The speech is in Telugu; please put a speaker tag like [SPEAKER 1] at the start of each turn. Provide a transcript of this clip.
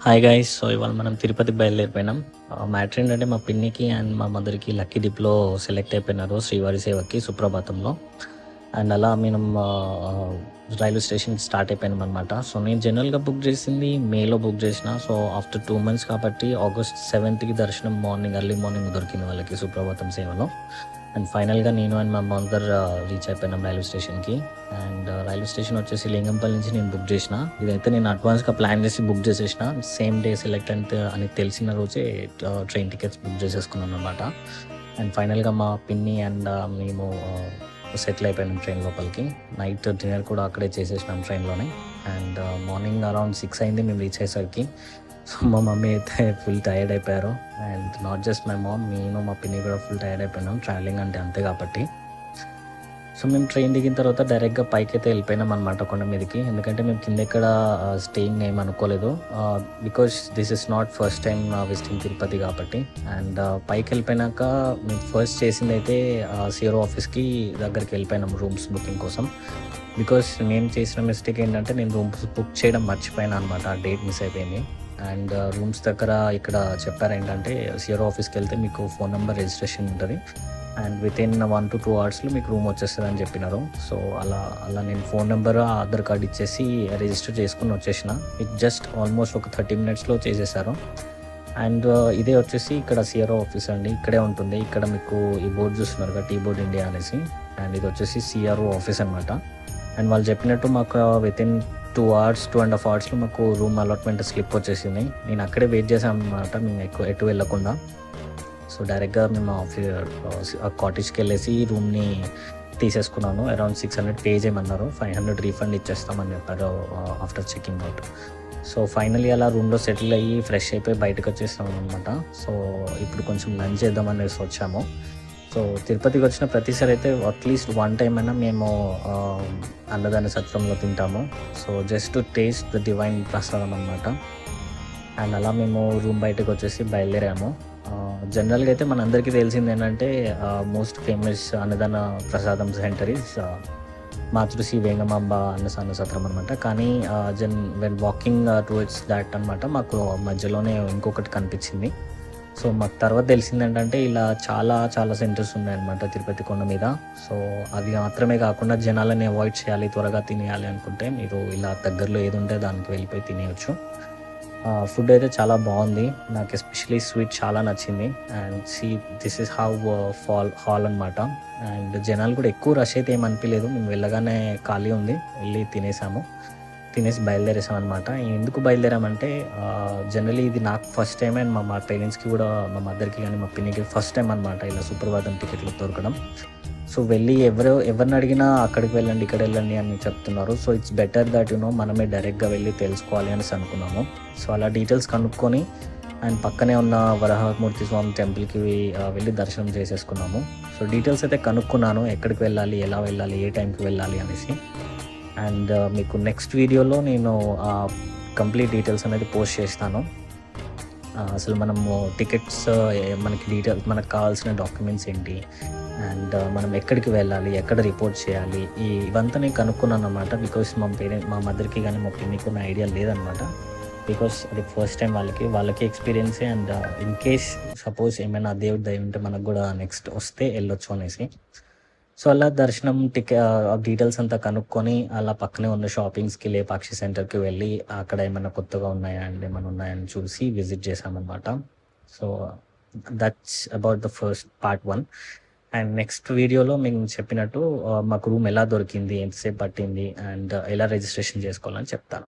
[SPEAKER 1] Hi guys. సో ఇవాళ మనం తిరుపతి బయలుదేరిపోయినాం. మ్యాటర్ ఏంటంటే మా పిన్నికి అండ్ మా మదర్కి లక్కీ డిప్లో సెలెక్ట్ అయిపోయినారు శ్రీవారి సేవకి సుప్రభాతంలో. అండ్ అలా మేము రైల్వే స్టేషన్కి స్టార్ట్ అయిపోయినాం అనమాట. సో నేను జనరల్గా బుక్ చేసింది మేలో బుక్ చేసిన. సో ఆఫ్టర్ 2 months కాబట్టి ఆగస్ట్ 7th దర్శనం ఎర్లీ మార్నింగ్ దొరికింది వాళ్ళకి సుప్రభాతం సేవలో. అండ్ ఫైనల్గా నేను అండ్ మా మదర్ రీచ్ అయిపోయినాం రైల్వే స్టేషన్కి. అండ్ రైల్వే స్టేషన్ వచ్చేసి లింగంపల్లి నుంచి నేను బుక్ చేసిన. ఇదైతే నేను అడ్వాన్స్గా ప్లాన్ చేసి బుక్ చేసేసిన. సేమ్ డే సెలెక్ట్ అని తెలిసిన రోజే ట్రైన్ టికెట్స్ బుక్ చేసేసుకున్నాను అనమాట. అండ్ ఫైనల్గా మా పిన్ని అండ్ మేము సెటిల్ అయిపోయినాం ట్రైన్ లోపలికి. నైట్ డిన్నర్ కూడా అక్కడే చేసేసినాం ట్రైన్లోనే. అండ్ మార్నింగ్ అరౌండ్ 6 అయింది మేము రీచ్ అయ్యేసరికి. సో మా మమ్మీ అయితే ఫుల్ టైర్డ్ అయిపోయారు. And not just my mom, నేను మా పిన్ని కూడా ఫుల్ టైర్డ్ అయిపోయినాం. ట్రావెలింగ్ అంటే అంతే కాబట్టి. సో మేము ట్రైన్ దిగిన తర్వాత డైరెక్ట్గా పైకి అయితే వెళ్ళిపోయినాం అనమాట కొండ మీదకి. ఎందుకంటే మేము కింద ఎక్కడ స్టేయింగ్ ఏం అనుకోలేదు. Because this is not first time visiting Tirupati కాబట్టి. అండ్ పైకి వెళ్ళిపోయినాక మేము ఫస్ట్ చేసింది అయితే సిఆర్ఓ ఆఫీస్కి దగ్గరికి వెళ్ళిపోయినాం రూమ్స్ బుకింగ్ కోసం. బికాస్ నేను చేసిన మిస్టేక్ ఏంటంటే నేను రూమ్స్ బుక్ చేయడం మర్చిపోయాను అనమాట. ఆ డేట్ మిస్ అయిపోయింది. అండ్ రూమ్స్ దగ్గర ఇక్కడ చెప్పారు ఏంటంటే సిఆర్ఓ ఆఫీస్కి వెళ్తే మీకు ఫోన్ నెంబర్ రిజిస్ట్రేషన్ ఉంటుంది అండ్ వితిన్ 1 to 2 hours మీకు రూమ్ వచ్చేస్తుంది అని చెప్పినారు. సో అలా నేను ఫోన్ నెంబర్ ఆధార్ కార్డ్ ఇచ్చేసి రిజిస్టర్ చేసుకుని వచ్చేసిన. ఇట్ జస్ట్ ఆల్మోస్ట్ ఒక 30 minutesలో చేసేసారు. అండ్ ఇదే వచ్చేసి ఇక్కడ సిఆర్ఓ ఆఫీస్ అండి. ఇక్కడే ఉంటుంది. ఇక్కడ మీకు ఈ బోర్డు చూస్తున్నారు కదా, టీ బోర్డ్ ఇండియా అనేసి. అండ్ ఇది వచ్చేసి సిఆర్ఓ ఆఫీస్ అనమాట. అండ్ వాళ్ళు చెప్పినట్టు మాకు వితిన్ 2.5 hours మాకు రూమ్ అలాట్మెంట్ స్లిప్ వచ్చేసింది. నేను అక్కడే వెయిట్ చేశాను అనమాట, మేము ఎటు వెళ్ళకుండా. సో డైరెక్ట్గా మేము కాటేజ్కి వెళ్ళేసి రూమ్ని తీసేసుకున్నాను. అరౌండ్ 600 పే చేయమన్నారు. 500 రీఫండ్ ఇచ్చేస్తామని చెప్పారు after checking out. So finally అలా రూమ్లో సెటిల్ అయ్యి ఫ్రెష్ అయిపోయి బయటకు వచ్చేస్తాం అనమాట. సో ఇప్పుడు కొంచెం లంచ్ చేద్దామనేసి వచ్చాము. సో తిరుపతికి వచ్చిన ప్రతిసారి అయితే అట్లీస్ట్ 1 time అయినా మేము అన్నదాన సత్రంలో తింటాము. So just to taste the divine ప్రసాదం అనమాట. అండ్ అలా మేము రూమ్ బయటకు వచ్చేసి బయలుదేరాము. జనరల్గా అయితే మనందరికీ తెలిసింది ఏంటంటే మోస్ట్ ఫేమస్ అన్నదాన ప్రసాదం సెంటర్ ఇస్ మాతృశ్రీ వేంగమాంబ అన్నదాన సత్రం అనమాట. కానీ వెన్ వాకింగ్ టువర్డ్స్ దాట్ అనమాట మాకు మధ్యలోనే ఇంకొకటి కనిపించింది. సో మాకు తర్వాత తెలిసింది ఏంటంటే ఇలా చాలా చాలా సెంటర్స్ ఉన్నాయన్నమాట తిరుపతి కొండ మీద. సో అవి మాత్రమే కాకుండా జనాలని అవాయిడ్ చేయాలి, త్వరగా తినేయాలి అనుకుంటే మీరు ఇలా దగ్గరలో ఏది ఉంటే దానికి వెళ్ళిపోయి తినేయచ్చు. ఫుడ్ అయితే చాలా బాగుంది. నాకు ఎస్పెషలీ స్వీట్ చాలా నచ్చింది. And this is how hall అనమాట. అండ్ జనాలు కూడా ఎక్కువ రష్ అయితే ఏం అనిపించలేదు. మేము వెళ్ళగానే ఖాళీ ఉంది, వెళ్ళి తినేసి బయలుదేరేసాం అనమాట. ఎందుకు బయలుదేరామంటే జనరలీ ఇది నాకు ఫస్ట్ టైం అండ్ మా పేరెంట్స్కి కూడా, మా మదర్కి కానీ మా పిన్నికి ఫస్ట్ టైం అనమాట ఇలా సుప్రభాతం టికెట్లు దొరకడం. సో వెళ్ళి ఎవరిని అడిగినా అక్కడికి వెళ్ళండి, ఇక్కడ వెళ్ళండి అని చెప్తున్నారు. సో ఇట్స్ బెటర్ దట్ మనమే డైరెక్ట్గా వెళ్ళి తెలుసుకోవాలి అనేసి అనుకున్నాము. సో అలా డీటెయిల్స్ కనుక్కొని అండ్ పక్కనే ఉన్న వరహమూర్తి స్వామి టెంపుల్కి వెళ్ళి దర్శనం చేసేసుకున్నాము. సో డీటెయిల్స్ అయితే కనుక్కున్నాను, ఎక్కడికి వెళ్ళాలి, ఎలా వెళ్ళాలి, ఏ టైంకి వెళ్ళాలి అనేసి. అండ్ మీకు నెక్స్ట్ వీడియోలో నేను కంప్లీట్ డీటెయిల్స్ అనేది పోస్ట్ చేస్తాను. అసలు మనము టికెట్స్, మనకు కావాల్సిన డాక్యుమెంట్స్ ఏంటి, అండ్ మనం ఎక్కడికి వెళ్ళాలి, ఎక్కడ రిపోర్ట్ చేయాలి, ఇవంతా నేను కనుక్కున్నాను అనమాట. బికాస్ మా మదర్కి కానీ మా పిన్నికి ఉన్న ఐడియా లేదనమాట. బికాస్ అది ఫస్ట్ టైం వాళ్ళకి ఎక్స్పీరియన్సే. అండ్ ఇన్ కేస్ సపోజ్ ఏమైనా దేవుడి దయ ఉంటే మనకు కూడా నెక్స్ట్ వస్తే వెళ్ళొచ్చు అనేసి. సో అలా దర్శనం డీటెయిల్స్ అంతా కనుక్కొని అలా పక్కనే ఉన్న షాపింగ్స్కి లేపాక్షి సెంటర్కి వెళ్ళి అక్కడ ఏమైనా కొత్తగా ఉన్నాయా అండ్ ఏమైనా ఉన్నాయని చూసి విజిట్ చేసామన్నమాట. So that's about the first part 1. And next వీడియోలో మేము చెప్పినట్టు మాకు రూమ్ ఎలా దొరికింది, ఎంతసేపు పట్టింది, అండ్ ఎలా రిజిస్ట్రేషన్ చేసుకోవాలని చెప్తాను.